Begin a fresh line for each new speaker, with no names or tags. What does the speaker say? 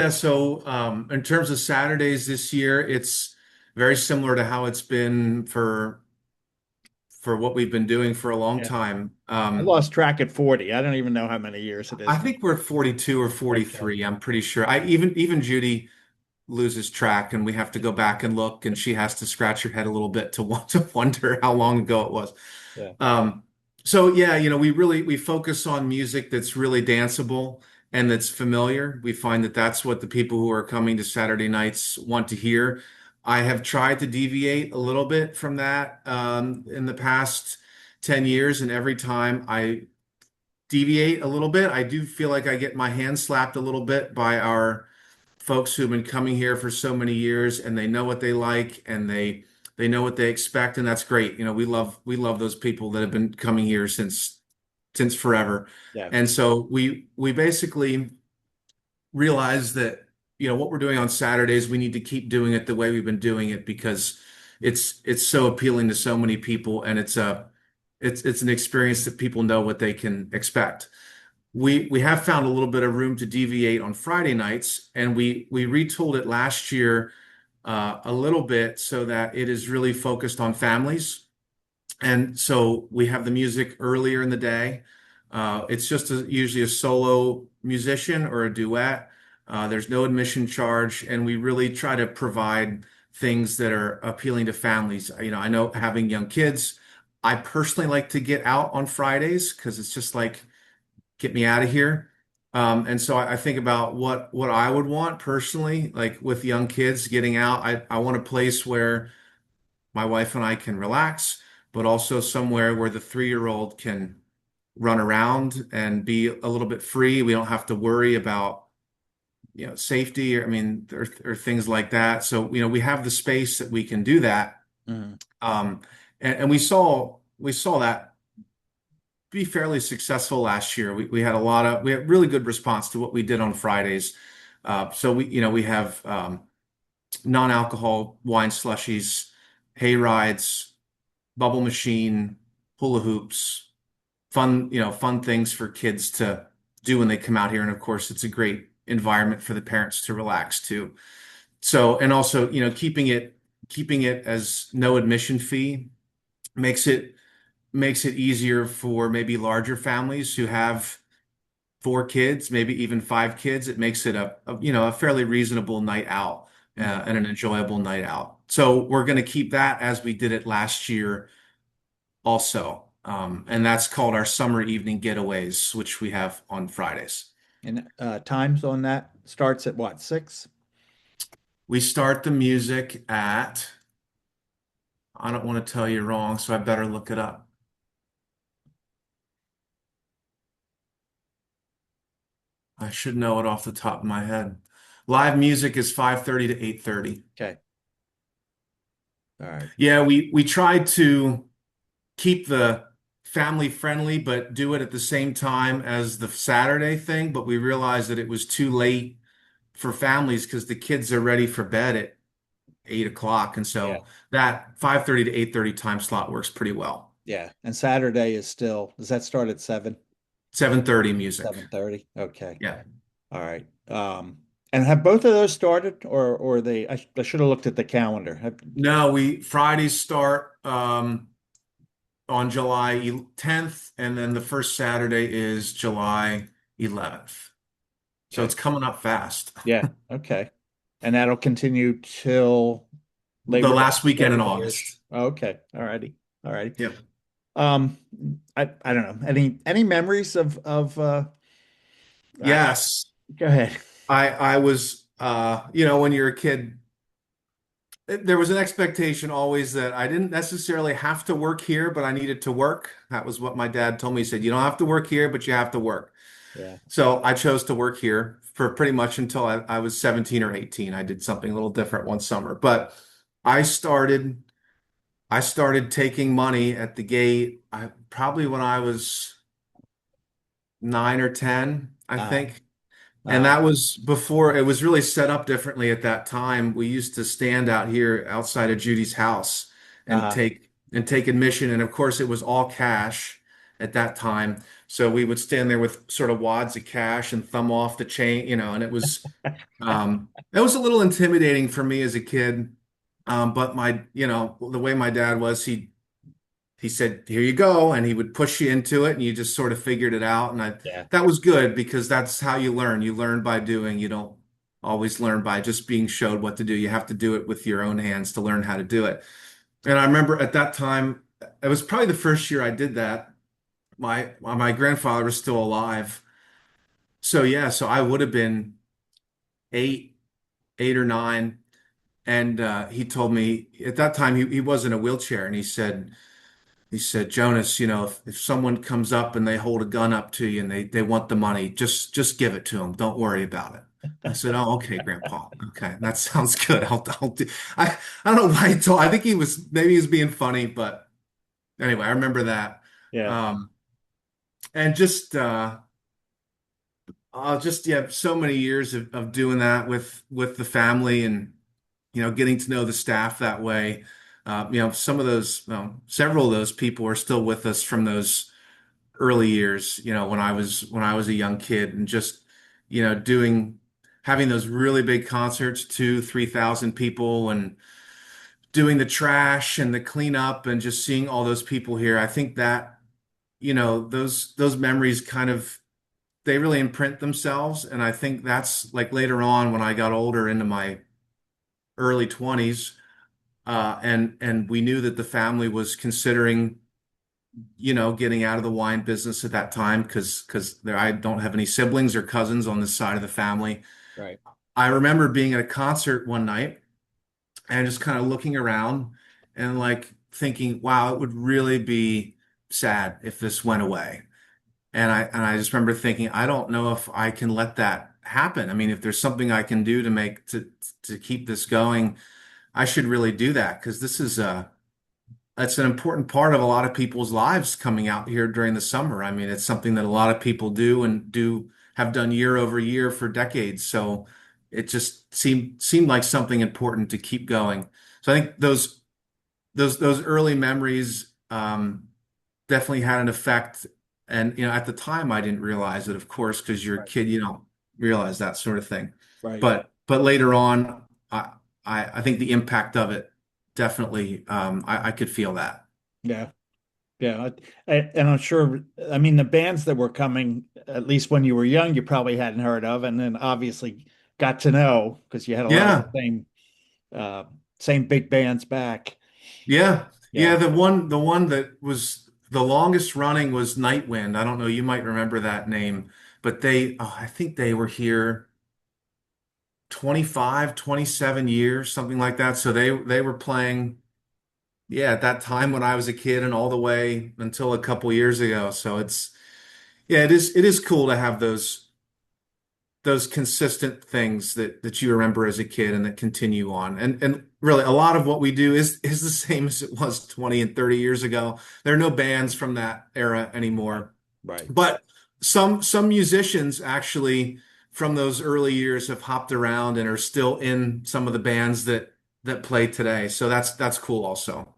Yeah, so in terms of Saturdays this year, it's very similar to how it's been for what we've been doing for a long
Yeah.
time.
I lost track at 40. I don't even know how many years it
I
is now.
think we're 42 or
Okay.
43, I'm pretty sure. I even Judy loses track and we have to go back and look and she has to scratch her head a little bit to want to wonder how long ago it was.
Yeah.
Um, so yeah, we focus on music that's really danceable and that's familiar. We find that that's what the people who are coming to Saturday nights want to hear. I have tried to deviate a little bit from that in the past 10 years, and every time I deviate a little bit, I do feel like I get my hand slapped a little bit by our folks who've been coming here for so many years, and they know what they like and they know what they expect, and that's great. We love those people that have been coming here since forever.
Yeah.
And so we basically realize that what we're doing on Saturdays, we need to keep doing it the way we've been doing it because it's so appealing to so many people, and it's an experience that people know what they can expect. We have found a little bit of room to deviate on Friday nights, and we retooled it last year a little bit so that it is really focused on families. And so we have the music earlier in the day. It's just usually a solo musician or a duet. There's no admission charge, and we really try to provide things that are appealing to families. I know having young kids, I personally like to get out on Fridays because it's just like get me out of here. And so I think about what I would want personally, like with young kids getting out. I want a place where my wife and I can relax, but also somewhere where the 3-year-old can run around and be a little bit free. We don't have to worry about, safety or, I mean, or things like that. So, we have the space that we can do that.
Mhm.
Um, and we saw that be fairly successful last year. We had really good response to what we did on Fridays. So we have non-alcohol wine slushies, hay rides, bubble machine, hula hoops, fun things for kids to do when they come out here. And of course, it's a great environment for the parents to relax too. So, and also, keeping it as no admission fee makes it makes it easier for maybe larger families who have 4 kids, maybe even 5 kids. It makes it a fairly reasonable night out
Mhm.
and an enjoyable night out. So we're going to keep that as we did it last year also. And that's called our summer evening getaways, which we have on Fridays.
And times on that starts at what, 6?
We start the music at, I don't want to tell you wrong, so I better look it up. I should know it off the top of my head. Live music is 5:30 to 8:30.
Okay. All right.
Yeah, we tried to keep the family friendly, but do it at the same time as the Saturday thing. But we realized that it was too late for families because the kids are ready for bed at 8 o'clock. And
Yeah.
so that 5:30 to 8:30 time slot works pretty well.
Yeah. And Saturday is still, does that start at 7?
7:30 music.
7:30? Okay.
Yeah.
All right. And have both of those started or they, I should have looked at the calendar.
No, we Fridays start on July 10th, and then the first Saturday is July 11th. So
Okay.
it's coming up fast.
Yeah. Okay. And that'll continue till
The
Labor Day.
last weekend in
Labor Day-ish.
August.
Okay. All righty. All righty.
Yep.
Um, I don't know. Any memories of I,
Yes.
go ahead.
I was when you're a kid, there was an expectation always that I didn't necessarily have to work here, but I needed to work. That was what my dad told me. He said, "You don't have to work here, but you have to work."
Yeah.
So I chose to work here for pretty much until I was 17 or 18. I did something a little different one summer, but I started I started taking money at the gate probably when I was 9 or 10, I
Uh,
think. And
uh,
that was before it was really set up differently at that time. We used to stand out here outside of Judy's house and
uh,
take admission. And of course, it was all cash. at that time. So we would stand there with sort of wads of cash and thumb off the chain, and it was a little intimidating for me as a kid. But the way my dad was, he said, "Here you go," and he would push you into it, and you just sort of figured it out. And
Yeah.
that was good because that's how you learn. You learn by doing. You don't always learn by just being showed what to do. You have to do it with your own hands to learn how to do it. And I remember at that time, it was probably the first year I did that. My grandfather was still alive. So yeah, so I would have been eight, 8 or 9. And he told me at that time he was in a wheelchair, and he said, Jonas, if someone comes up and they hold a gun up to you and they want the money, just give it to them. Don't worry about it. I said, "Oh, okay, Grandpa. Okay, that sounds good. I'll do." I don't know why he told. I think maybe he was being funny, but anyway, I remember that.
Yeah.
Um, and just yeah, so many years of doing that with the family, and getting to know the staff that way. Some of those, several of those people are still with us from those early years, when I was a young kid, and just, having those really big concerts, 3,000 people, and doing the trash and the cleanup and just seeing all those people here. I think that, those memories kind of, they really imprint themselves. And I think that's like later on when I got older into my early 20s, and we knew that the family was considering, getting out of the wine business at that time because I don't have any siblings or cousins on this side of the family.
Right.
I remember being at a concert one night and just kind of looking around and like thinking, wow, it would really be sad if this went away. And I just remember thinking, I don't know if I can let that happen. I mean, if there's something I can do to keep this going, I should really do that because that's an important part of a lot of people's lives coming out here during the summer. I mean, it's something that a lot of people do and do have done year over year for decades. So it just seemed like something important to keep going. So I think those early memories definitely had an effect. And at the time I didn't realize it, of course, because you're a
Right.
kid, you don't realize that sort of thing.
Right.
But later on, I think the impact of it definitely, I could feel that.
Yeah. Yeah. And I'm sure, I mean, the bands that were coming, at least when you were young, you probably hadn't heard of, and then obviously got to know because you had a lot of the
Yeah,
uh, same big bands back.
yeah, yeah.
Yeah.
The one that was the longest running was Nightwind. I don't know, you might remember that name, but I think they were here 25, 27 years, something like that. So they were playing, yeah, at that time when I was a kid and all the way until a couple years ago. So yeah, it is cool to have those consistent things that you remember as a kid and that continue on. And really a lot of what we do is the same as it was 20 and 30 years ago. There are no bands from that era anymore.
Right.
But some musicians actually from those early years have hopped around and are still in some of the bands that play today. So that's cool also.